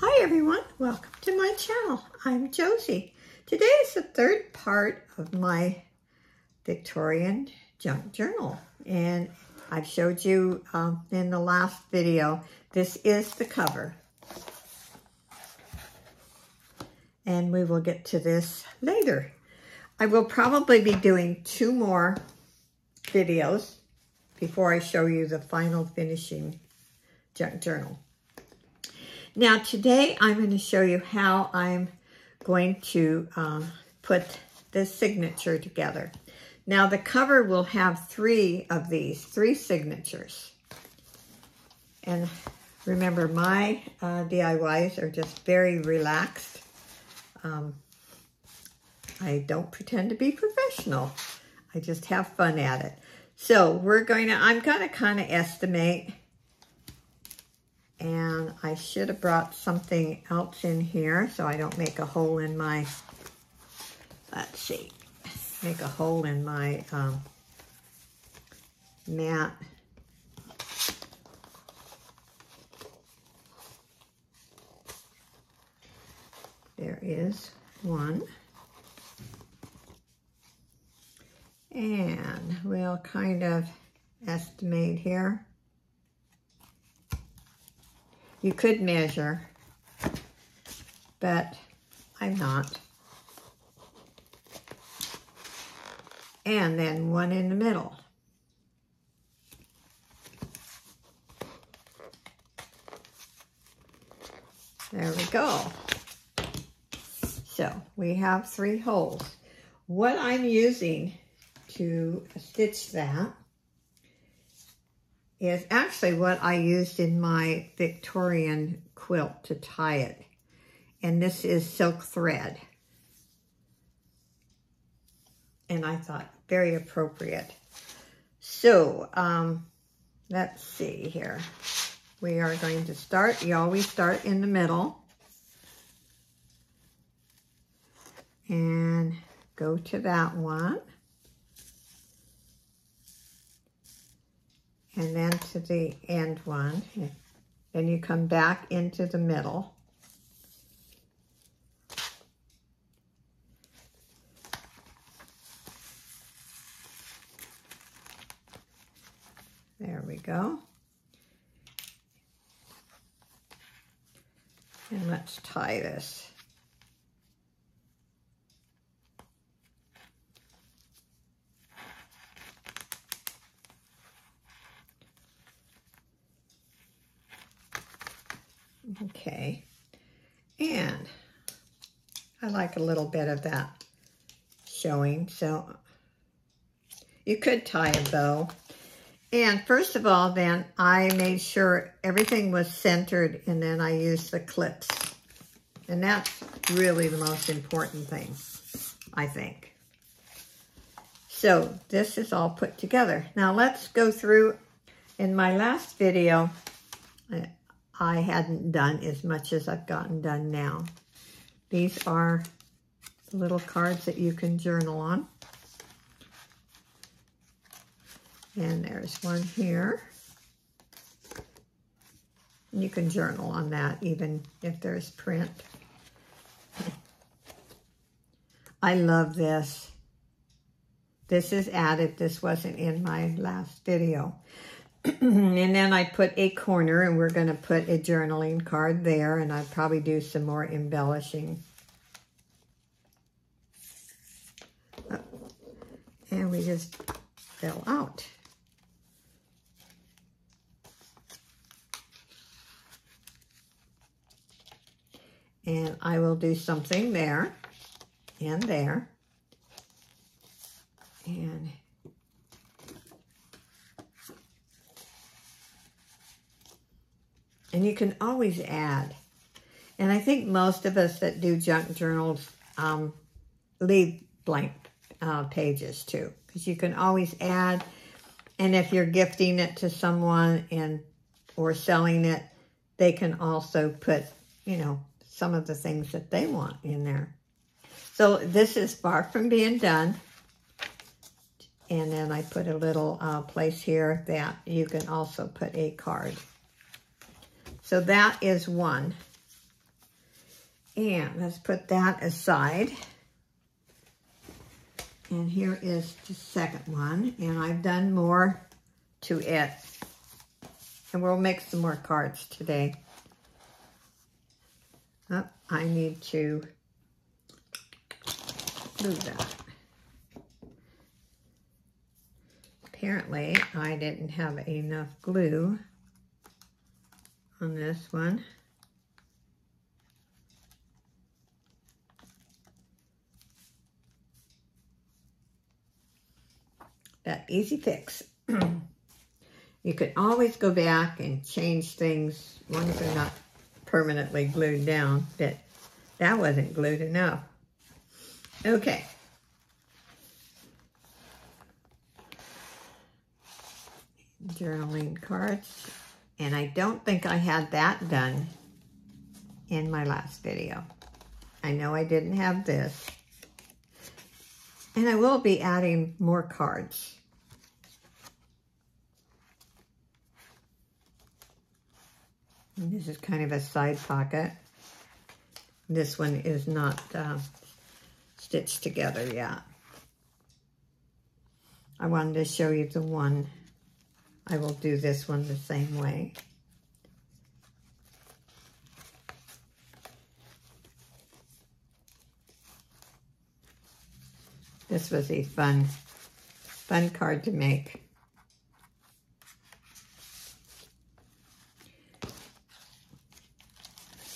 Hi everyone, welcome to my channel. I'm Josie. Today is the third part of my Victorian junk journal, and I've showed you in the last video, this is the cover. And we will get to this later. I will probably be doing 2 more videos before I show you the final finishing junk journal. Now today I'm going to show you how I'm going to put this signature together. Now the cover will have 3 of these, 3 signatures. And remember, my DIYs are just very relaxed. I don't pretend to be professional. I just have fun at it. So I'm gonna kind of estimate. And I should have brought something else in here so I don't make a hole in my, let's see, make a hole in my mat. There is one. And we'll kind of estimate here. You could measure, but I'm not. And then one in the middle. There we go. So we have 3 holes. What I'm using to stitch that is actually what I used in my Victorian quilt to tie it. And this is silk thread. And I thought very appropriate. So, let's see here. We are going to start, you always start in the middle. And go to that one. And then to the end one. Then you come back into the middle. There we go. And let's tie this. Okay, and I like a little bit of that showing, so you could tie a bow. And first of all, then I made sure everything was centered, and then I used the clips. And that's really the most important thing, I think. So this is all put together. Now let's go through. In my last video, I hadn't done as much as I've gotten done now. These are little cards that you can journal on. And there's one here. You can journal on that even if there's print. I love this. This is added. This wasn't in my last video. And then I put a corner, and we're going to put a journaling card there, and I'll probably do some more embellishing. And we just fell out. And I will do something there and there. And you can always add. And I think most of us that do junk journals leave blank pages too, because you can always add. And if you're gifting it to someone or selling it, they can also put, you know, some of the things that they want in there. So this is far from being done. And then I put a little place here that you can also put a card. So that is one. And let's put that aside. And here is the second one. And I've done more to it. And we'll make some more cards today. Oh, I need to glue that. Apparently, I didn't have enough glue on this one. That easy fix. You could always go back and change things once they're not permanently glued down, but that wasn't glued enough. Okay. Journaling cards. And I don't think I had that done in my last video. I know I didn't have this. And I will be adding more cards. And this is kind of a side pocket. This one is not stitched together yet. I wanted to show you the one. I will do this one the same way. This was a fun card to make.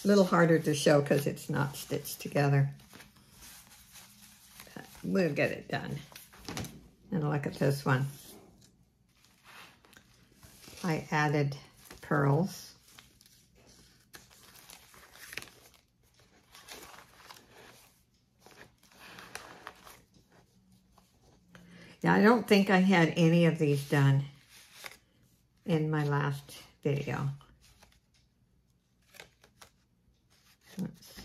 A little harder to show because it's not stitched together. But we'll get it done. And look at this one. I added pearls. Yeah, I don't think I had any of these done in my last video. Let's see.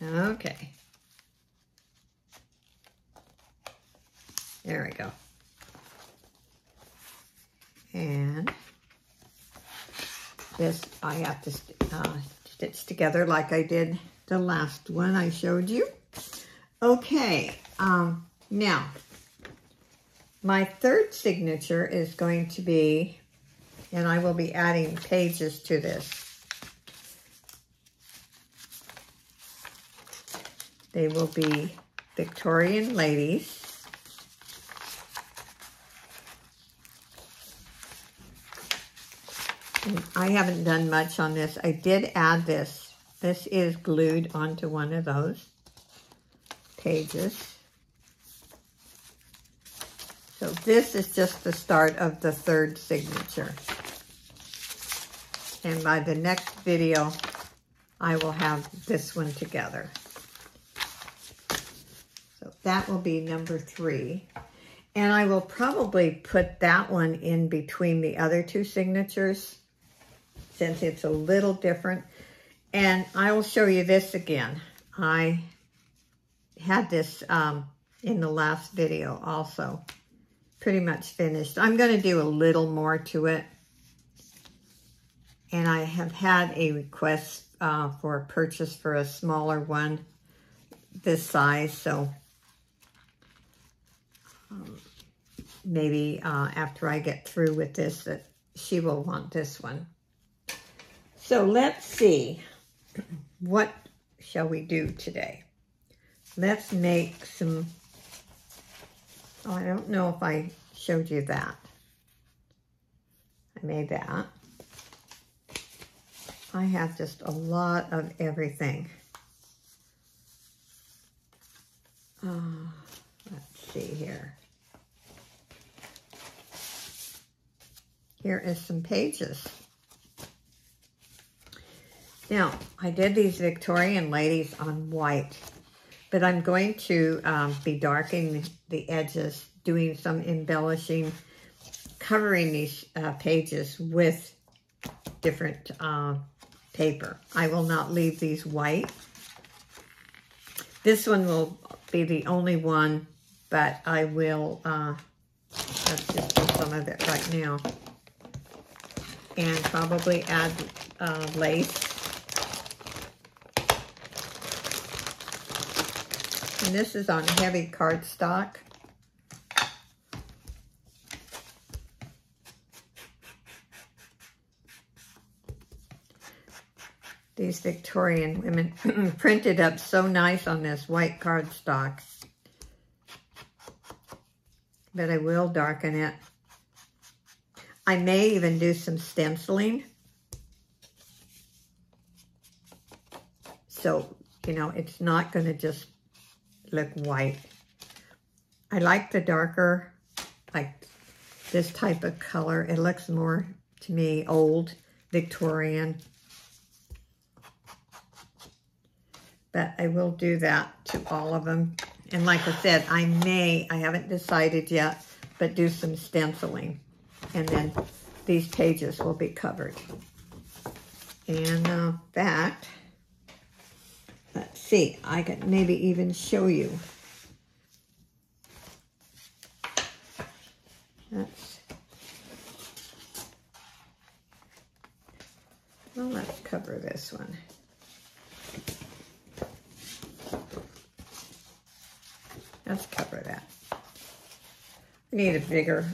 Okay. There we go. And this I have to stitch together like I did the last one I showed you. Okay, now my third signature is going to be, and I will be adding pages to this. They will be Victorian ladies. And I haven't done much on this. I did add this. This is glued onto one of those pages. So this is just the start of the third signature. And by the next video, I will have this one together. So that will be number 3. And I will probably put that one in between the other 2 signatures since it's a little different. And I will show you this again. I had this in the last video also. Pretty much finished. I'm going to do a little more to it. And I have had a request for a purchase for a smaller one this size. So maybe after I get through with this, that she will want this one. So let's see. What shall we do today? Let's make some... Oh, I don't know if I showed you that. I made that. I have just a lot of everything. Let's see here. Here is some pages. Now, I did these Victorian ladies on white, but I'm going to be darkening the edges, doing some embellishing, covering these pages with different paper. I will not leave these white. This one will be the only one, but I will, let's just do some of it right now, and probably add lace And this is on heavy cardstock. These Victorian women printed up so nice on this white cardstock. But I will darken it. I may even do some stenciling. So, you know, it's not going to just look white. I like the darker, like this type of color. It looks more, to me, old, Victorian. But I will do that to all of them. And like I said, I haven't decided yet, but do some stenciling. And then these pages will be covered. And that, let's see, I could maybe even show you. Well, let's cover this one. Let's cover that. I need a bigger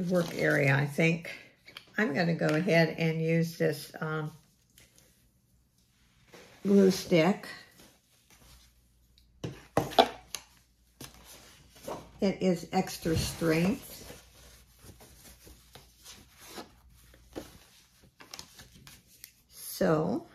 work area, I think. I'm going to go ahead and use this glue stick. It is extra strength. So,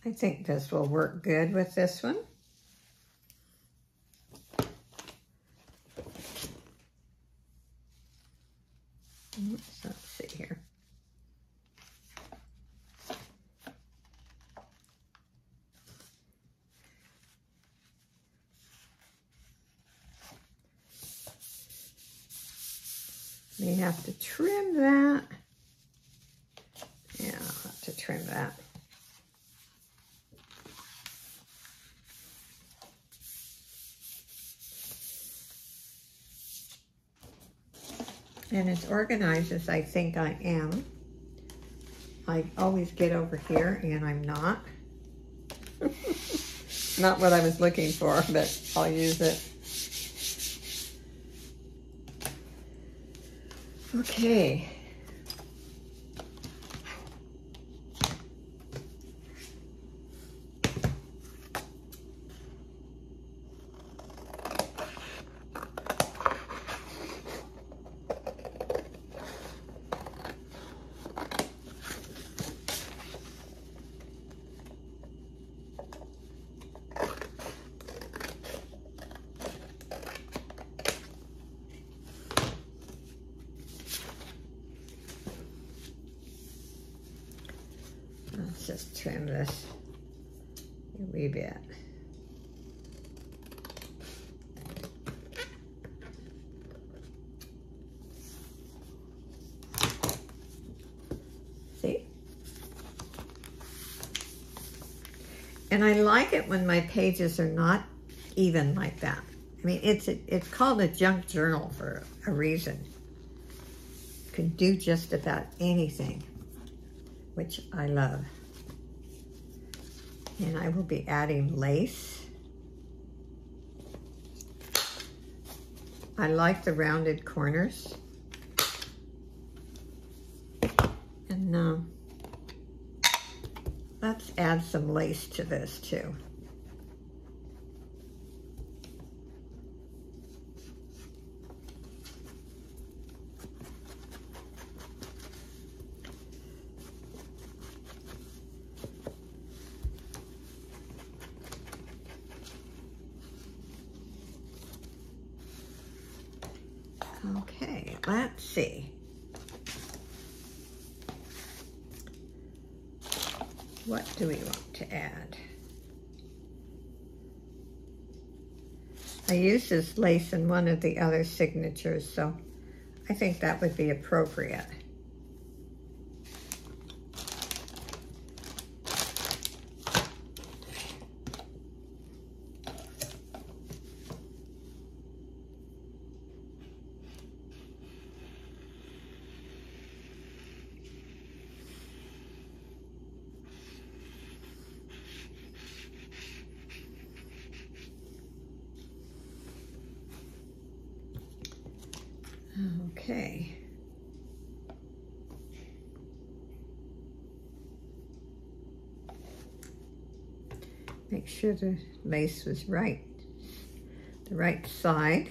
I think this will work good with this one. Let's see here. May have to trim that. Yeah, I'll have to trim that. And as organized as I think I am, I always get over here and I'm not. Not what I was looking for, but I'll use it. Okay. Let's just trim this a wee bit. See? And I like it when my pages are not even like that. I mean, it's called a junk journal for a reason. You can do just about anything, which I love. And I will be adding lace. I like the rounded corners. And let's add some lace to this too. Okay, let's see. What do we want to add? I used this lace in one of the other signatures, so I think that would be appropriate. Okay. Make sure the lace was right, the right side.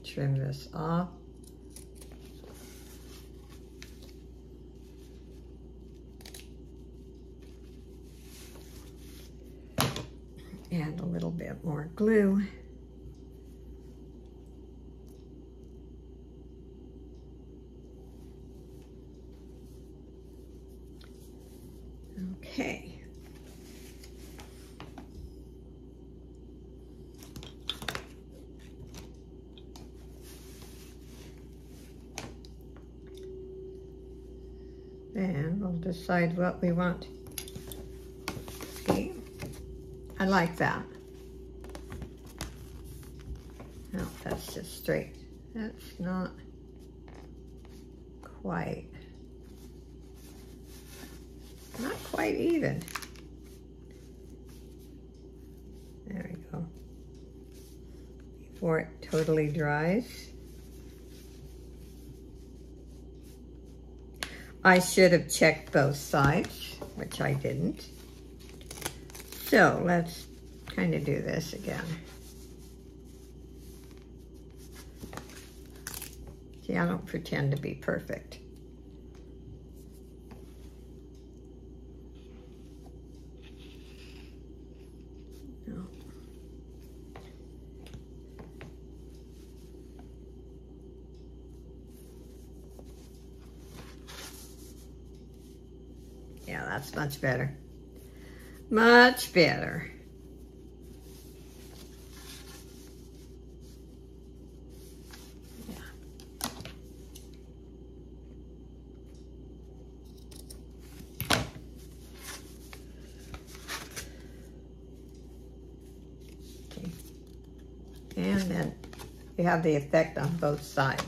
Trim this off. Add a little bit more glue. Okay. And we'll decide what we want. See, I like that. No, that's just straight. That's not quite even. There we go. Before it totally dries. I should have checked both sides, which I didn't. So let's kind of do this again. See, I don't pretend to be perfect. No. Yeah, that's much better. Much better. Yeah. Okay. And then you have the effect on both sides.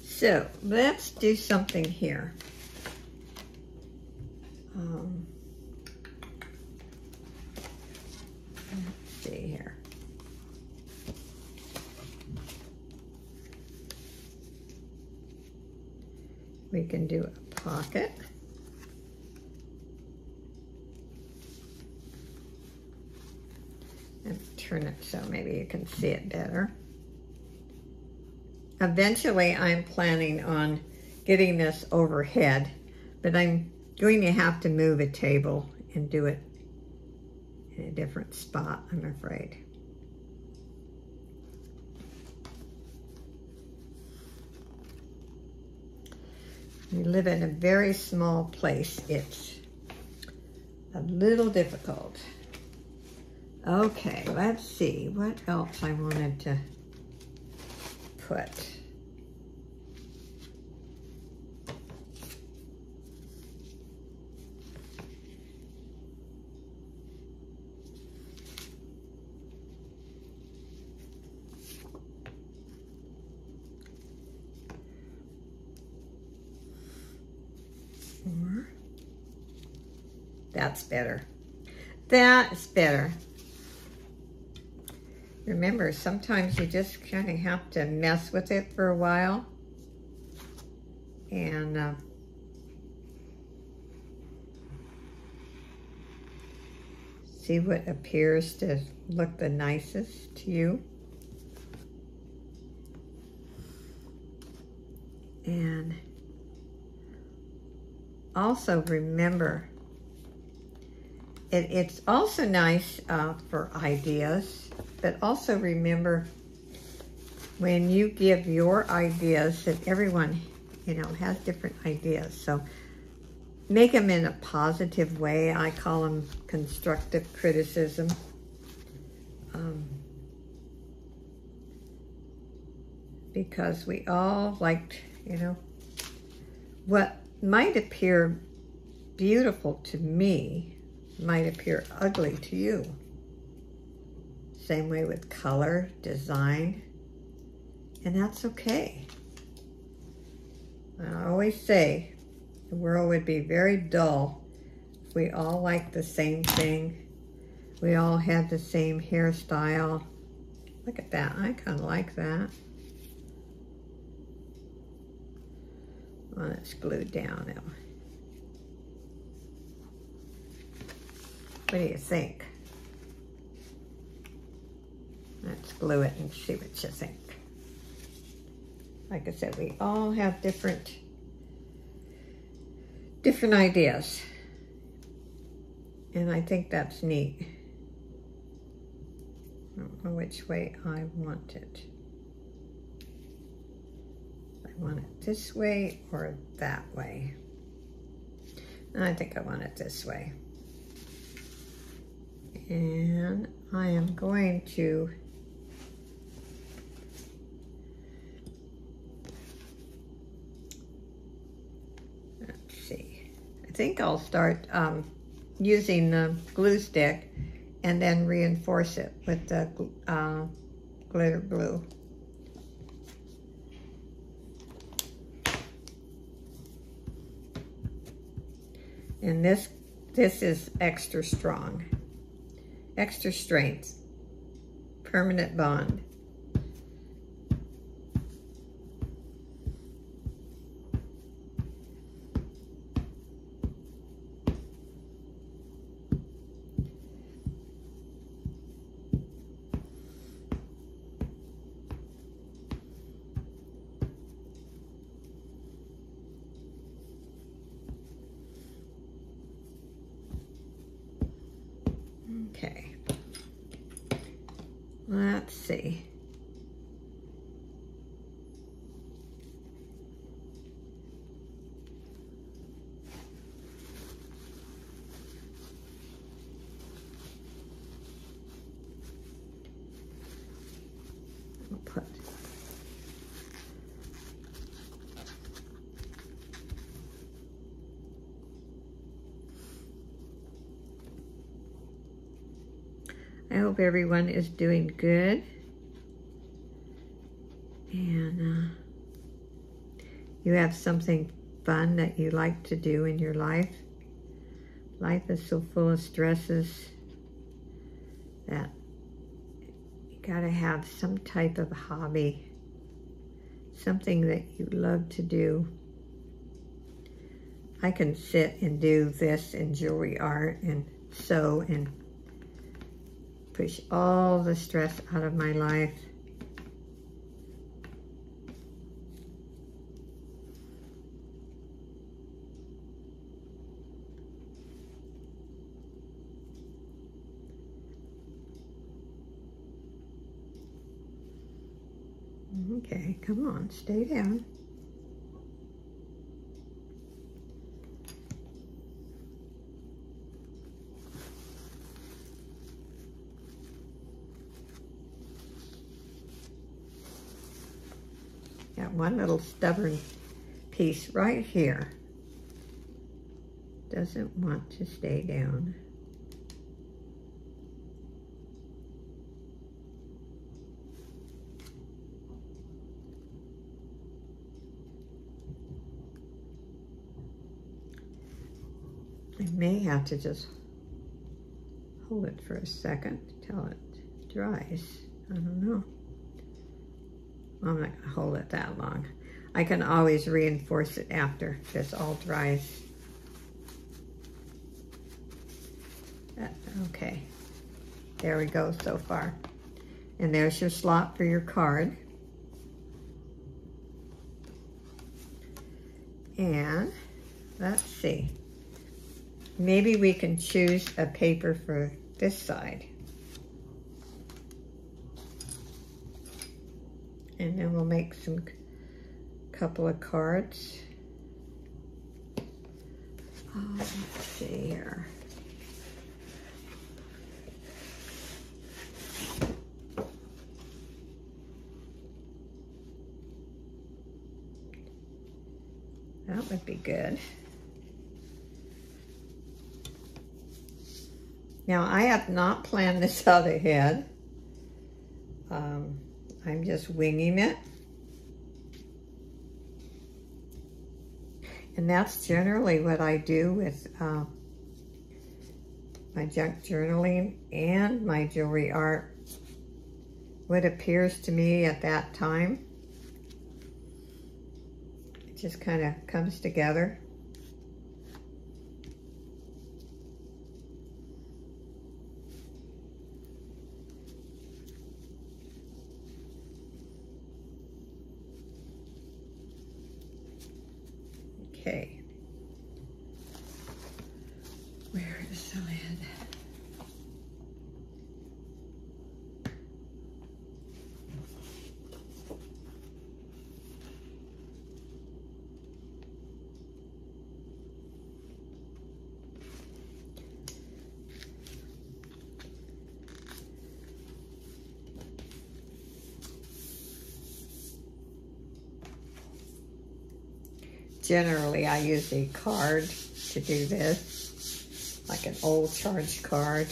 So let's do something here. Let's see here. We can do a pocket. And turn it so maybe you can see it better. Eventually, I'm planning on getting this overhead, but I'm going to have to move a table and do it in a different spot, I'm afraid. We live in a very small place. It's a little difficult. Okay, let's see what else I wanted to put. That's better. That's better. Remember, sometimes you just kind of have to mess with it for a while. And see what appears to look the nicest to you. And also remember, it's also nice for ideas, but also remember when you give your ideas that everyone, you know, has different ideas. So make them in a positive way. I call them constructive criticism. Because we all like, you know. What might appear beautiful to me might appear ugly to you. Same way with color, design, and that's okay. I always say the world would be very dull if we all liked the same thing. We all had the same hairstyle. Look at that, I kind of like that. Well, it's glued down now. What do you think? Let's glue it and see what you think. Like I said, we all have different ideas. And I think that's neat. I don't know which way I want it. I want it this way or that way. I think I want it this way. And I am going to I think I'll start using the glue stick and then reinforce it with the glitter glue. And this is extra strong, extra strength, permanent bond. Okay, let's see. I'll put I hope everyone is doing good, and you have something fun that you like to do in your life. Life is so full of stresses that you gotta have some type of hobby, something that you love to do. I can sit and do this in jewelry art and sew and push all the stress out of my life. Okay, come on, stay down. Got one little stubborn piece right here. Doesn't want to stay down. I may have to just hold it for a second till it dries. I don't know. I'm not gonna hold it that long. I can always reinforce it after this all dries. Okay, there we go so far. And there's your slot for your card. And let's see. Maybe we can choose a paper for this side. And then we'll make some couple of cards. Oh, let's see here. That would be good. Now, I have not planned this out ahead. I'm just winging it. And that's generally what I do with my junk journaling and my jewelry art. What appears to me at that time, it just kind of comes together. Okay. Where is the lid? Generally, I use a card to do this, like an old charge card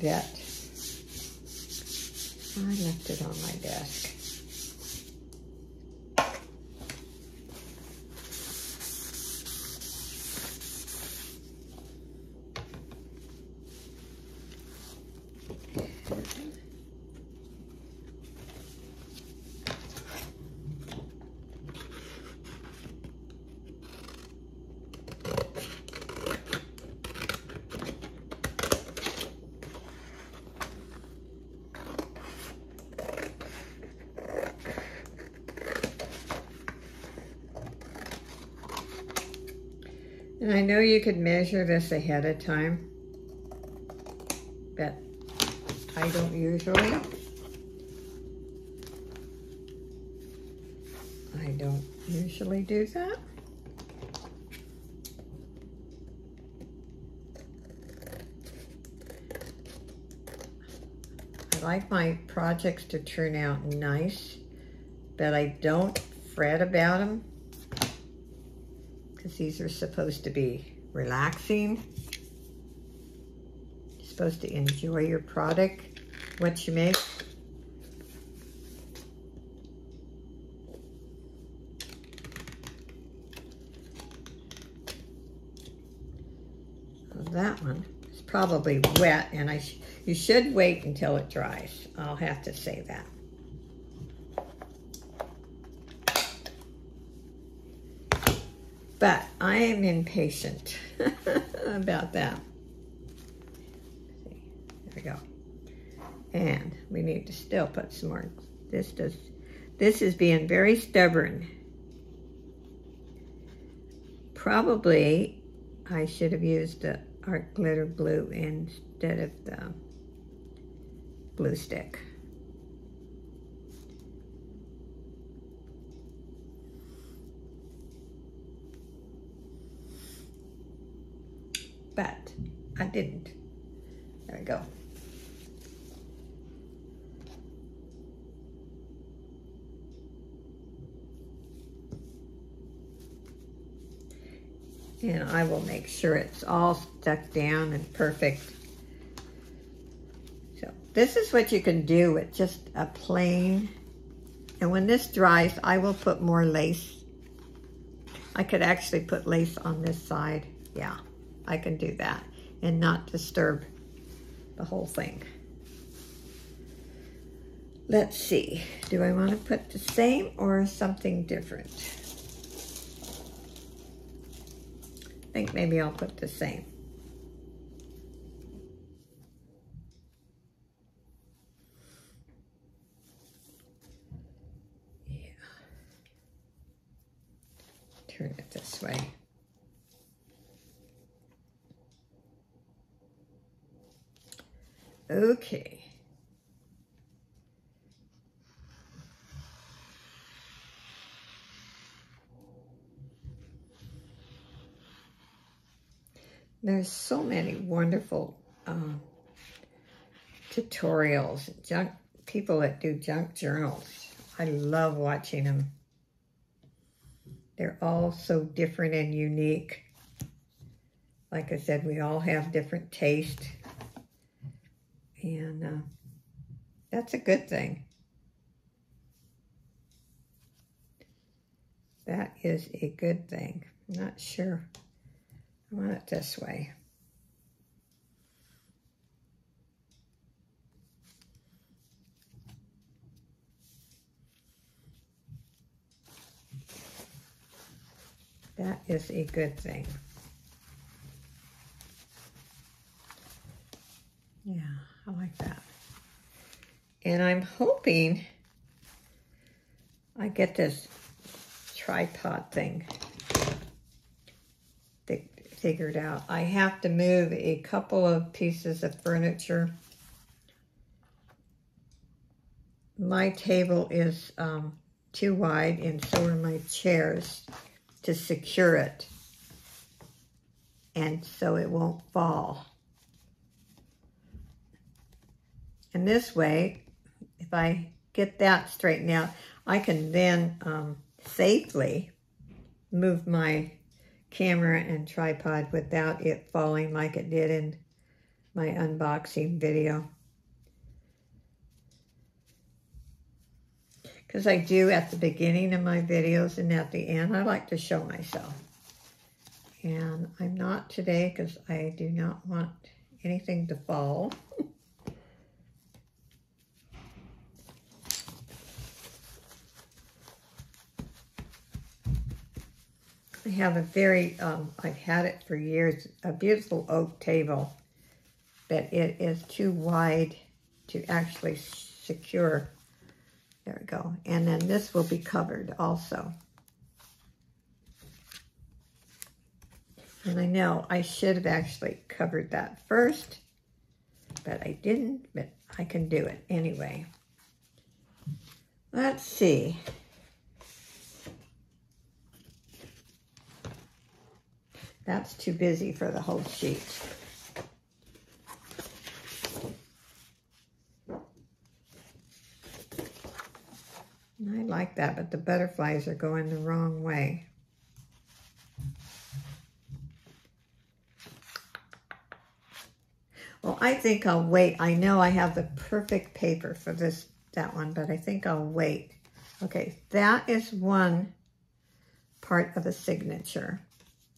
that I left it on my desk. And I know you could measure this ahead of time, but I don't usually. I don't usually do that. I like my projects to turn out nice, but I don't fret about them, because these are supposed to be relaxing. You're supposed to enjoy your product, what you make. Well, that one is probably wet, and you should wait until it dries. I'll have to say that. But I am impatient about that. See, there we go. And we need to still put some more. This is being very stubborn. Probably I should have used the Art Glitter Blue instead of the glue stick. But I didn't. There we go. And I will make sure it's all stuck down and perfect. So this is what you can do with just a plain, and when this dries, I will put more lace. I could actually put lace on this side. Yeah. I can do that and not disturb the whole thing. Let's see. Do I want to put the same or something different? I think maybe I'll put the same. Yeah. Turn it this way. Okay. There's so many wonderful tutorials, people that do junk journals. I love watching them. They're all so different and unique. Like I said, we all have different taste. And that's a good thing. That is a good thing. I'm not sure. I want it this way. That is a good thing. Yeah, I like that. And I'm hoping I get this tripod thing figured out. I have to move a couple of pieces of furniture. My table is too wide, and so are my chairs, to secure it, and so it won't fall. And this way, if I get that straightened out, I can then safely move my camera and tripod without it falling like it did in my unboxing video. Because I do at the beginning of my videos and at the end, I like to show myself. And I'm not today because I do not want anything to fall. I have a very, I've had it for years, a beautiful oak table, but it is too wide to actually secure. There we go. And then this will be covered also. And I know I should have actually covered that first, but I didn't, but I can do it anyway. Let's see. That's too busy for the whole sheet. I like that, but the butterflies are going the wrong way. Well, I think I'll wait. I know I have the perfect paper for that one, but I think I'll wait. Okay, that is one part of a signature.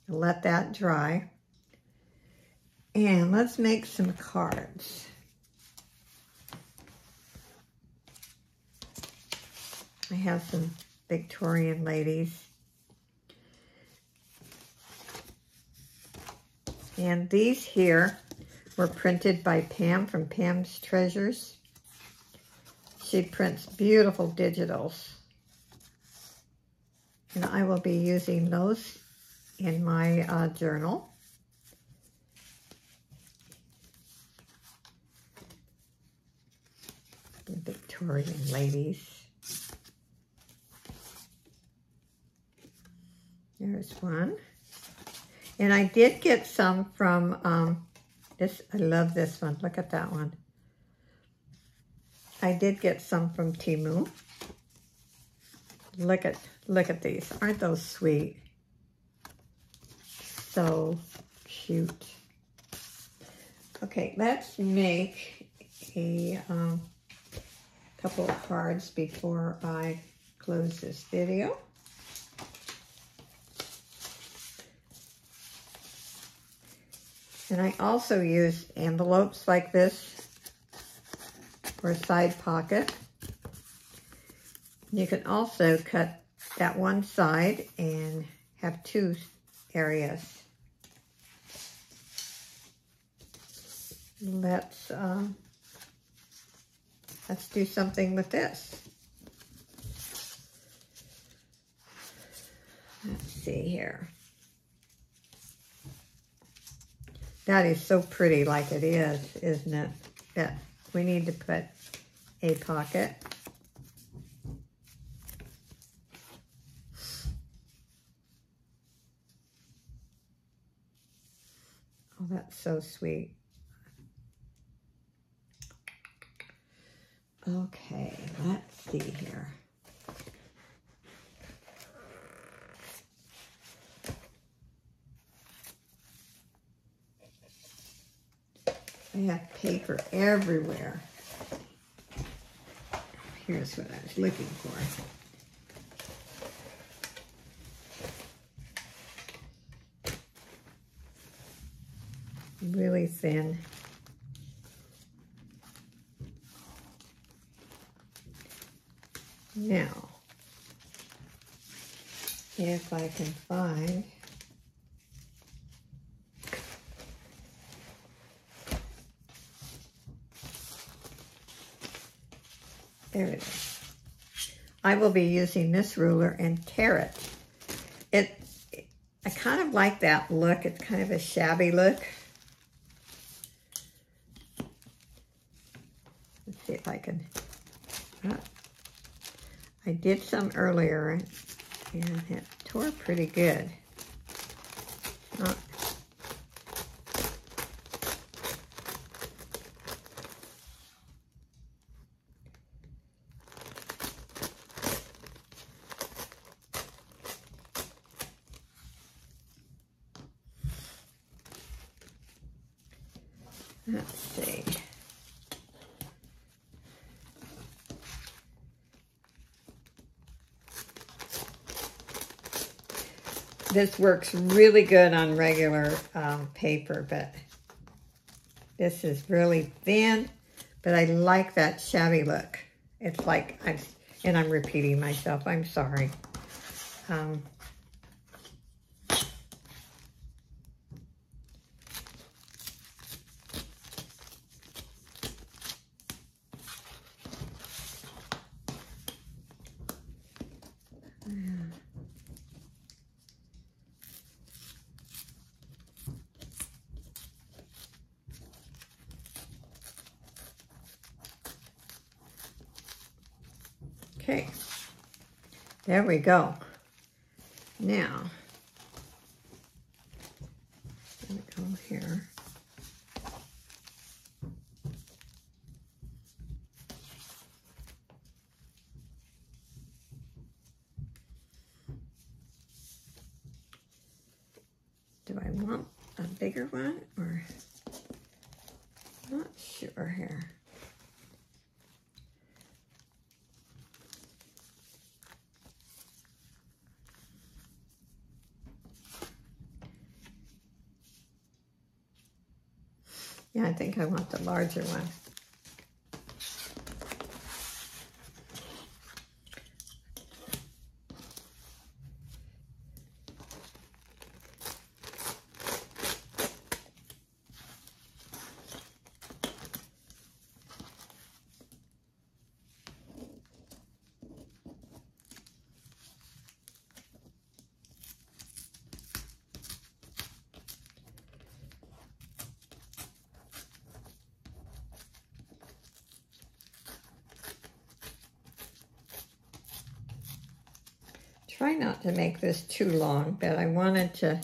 I'll let that dry. And let's make some cards. I have some Victorian ladies. And these here were printed by Pam from Pam's Treasures. She prints beautiful digitals. And I will be using those in my journal. The Victorian ladies. There's one. And I did get some from this. I love this one. Look at that one. I did get some from Temu. Look at these. Aren't those sweet? So cute. Okay, let's make a couple of cards before I close this video. And I also use envelopes like this for a side pocket. You can also cut that one side and have two areas. Let's do something with this. Let's see here. That is so pretty like it is, isn't it? Yeah, we need to put a pocket. Oh, that's so sweet. Okay, let's see here. I have paper everywhere. Here's what I was looking for. Really thin. Now, if I can find there it is. I will be using this ruler and tear it. I kind of like that look. It's kind of a shabby look. Let's see if I can. I did some earlier and it tore pretty good. Not Let's see. This works really good on regular paper, but this is really thin, but I like that shabby look. It's like, I'm repeating myself, I'm sorry. Okay, there we go. Now, let me go here. Do I want a bigger one or not sure here. Yeah, I think I want the larger one. Try not to make this too long, but I wanted to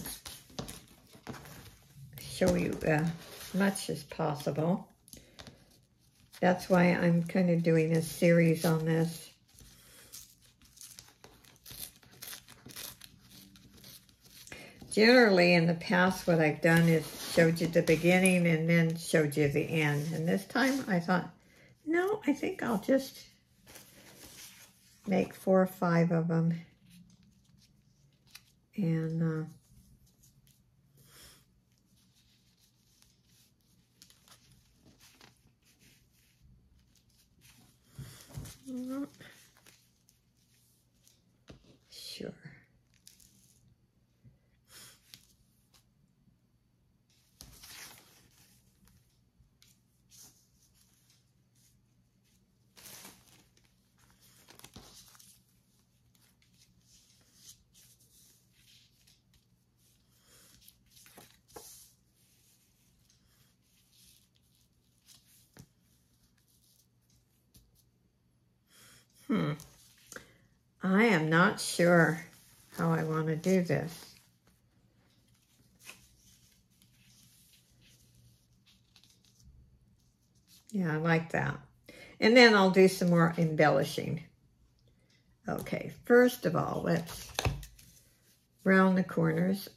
show you as much as possible. That's why I'm kind of doing a series on this. Generally, in the past, what I've done is showed you the beginning and then showed you the end. And this time, I thought, no, I think I'll just make 4 or 5 of them. And not sure. I am not sure how I want to do this. Yeah, I like that. And then I'll do some more embellishing. Okay, first of all, let's round the corners.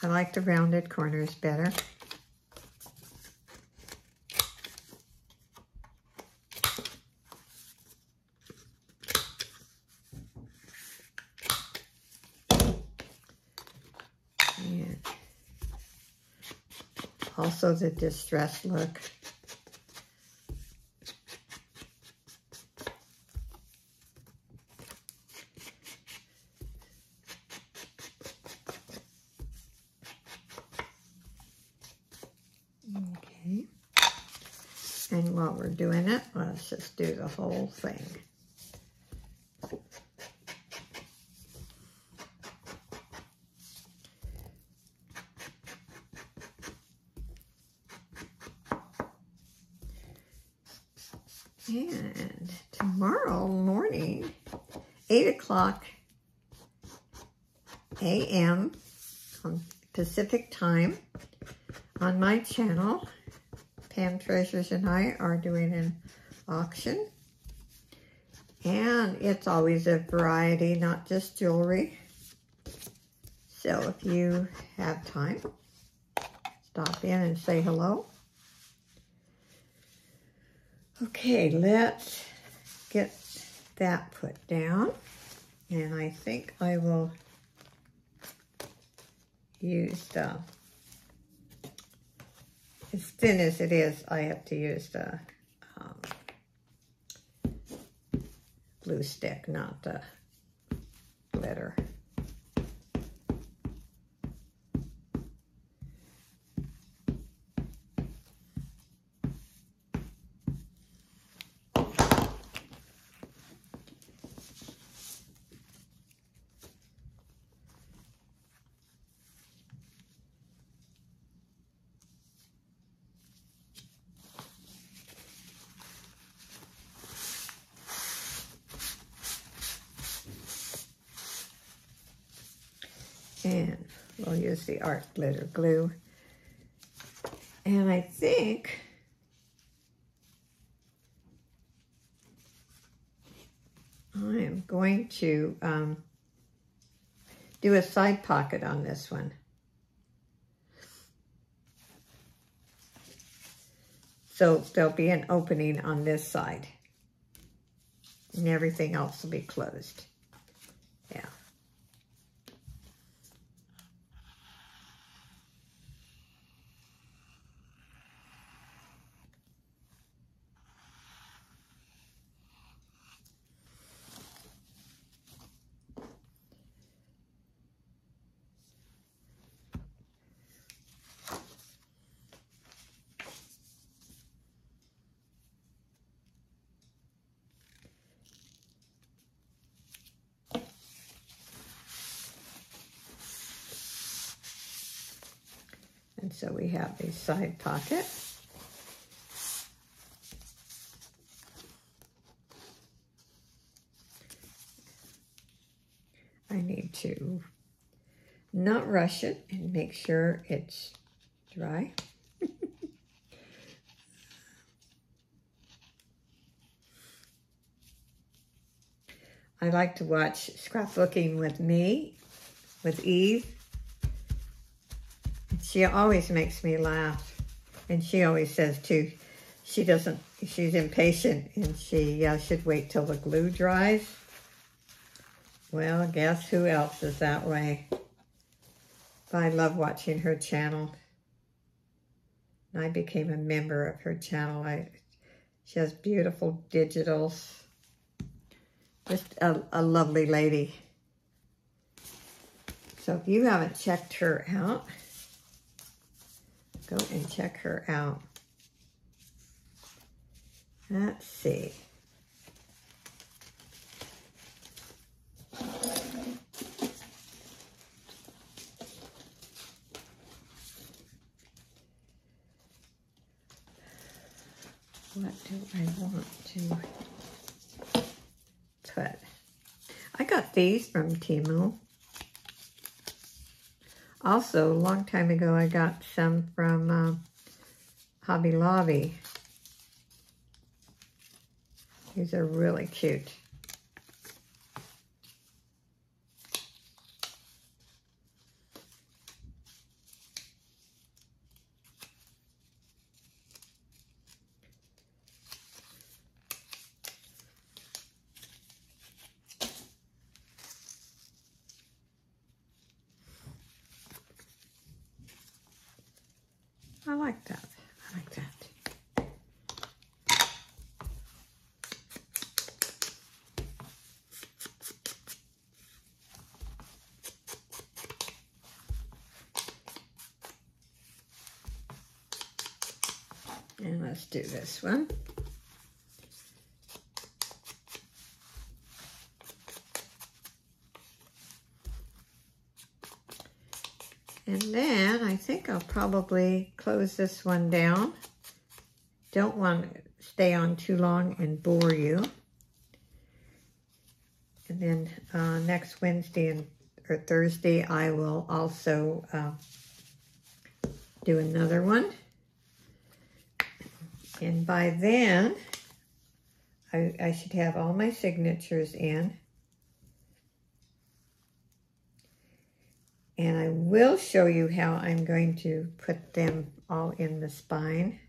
I like the rounded corners better. Also the distressed look. Okay. And while we're doing it, let's just do the whole thing. And tomorrow morning, 8 o'clock a.m. on Pacific time, on my channel, Pam Treasures and I are doing an auction. And it's always a variety, not just jewelry. So if you have time, stop in and say hello. Okay, let's get that put down. And I think I will use the, as thin as it is, I have to use the glue stick, not the glitter. And we'll use the art glitter glue. And I think I am going to do a side pocket on this one. So there'll be an opening on this side. And everything else will be closed. Yeah. And so we have a side pocket. I need to not rush it and make sure it's dry. I like to watch Scrapbooking with Me, with Eve. She always makes me laugh. And she always says too, she's impatient and she should wait till the glue dries. Well, guess who else is that way? I love watching her channel. I became a member of her channel. She has beautiful digitals. Just a lovely lady. So if you haven't checked her out, go and check her out. Let's see. What do I want to put? I got these from Temu. Also, a long time ago, I got some from Hobby Lobby. These are really cute. I like like that. I like that. And let's do this one. And then I think I'll probably close this one down. Don't want to stay on too long and bore you. And then next Wednesday or Thursday, I will also do another one. And by then, I should have all my signatures in. And I will show you how I'm going to put them all in the spine.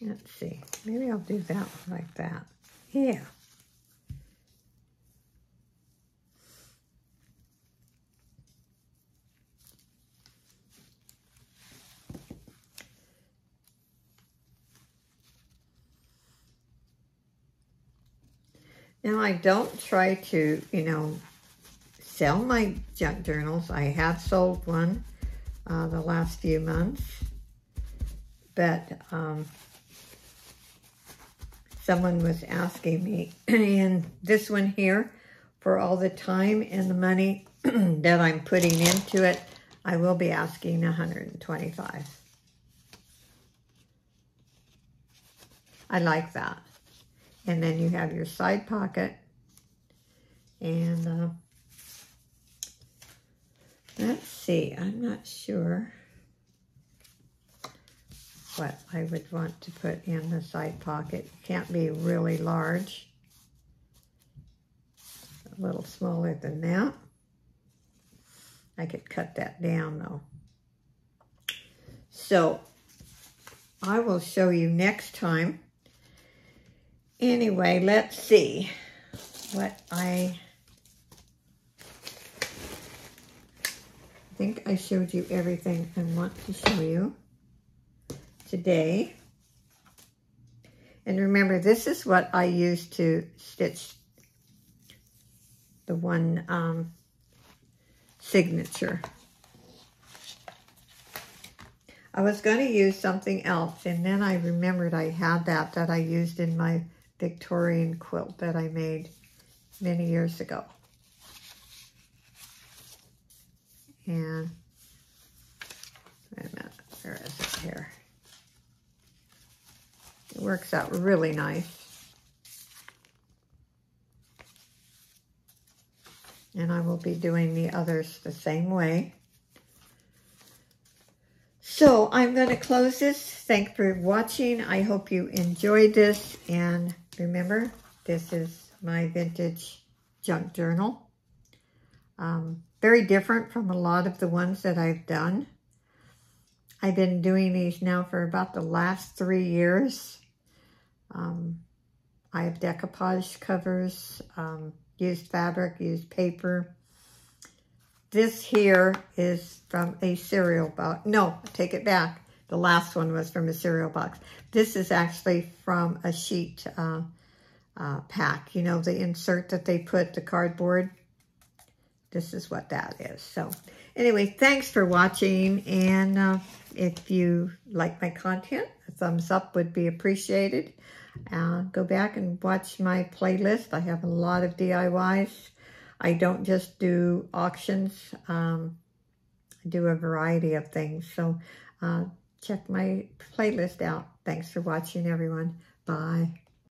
Let's see, maybe I'll do that like that. Yeah. Now I don't try to, sell my junk journals. I have sold one the last few months, but someone was asking me in this one here for all the time and the money that I'm putting into it. I will be asking $125. I like that. And then you have your side pocket. And let's see, I'm not sure what I would want to put in the side pocket. It can't be really large. A little smaller than that. I could cut that down though. So I will show you next time. Anyway, let's see what I think I showed you everything I want to show you today. And remember, this is what I used to stitch the one signature. I was going to use something else, and then I remembered I had that I used in my Victorian quilt that I made many years ago. And wait a minute, where is it here? It works out really nice. And I will be doing the others the same way. So I'm going to close this. Thanks for watching. I hope you enjoyed this. And remember, this is my vintage junk journal. Very different from a lot of the ones that I've done. I've been doing these now for about the last 3 years. I have decoupage covers, used fabric, used paper. This here is from a cereal box. No, take it back. The last one was from a cereal box. This is actually from a sheet pack. You know, the insert that they put, the cardboard. This is what that is. So anyway, thanks for watching. And if you like my content, a thumbs up would be appreciated. Go back and watch my playlist. I have a lot of DIYs. I don't just do auctions. I do a variety of things. So check my playlist out. Thanks for watching, everyone. Bye.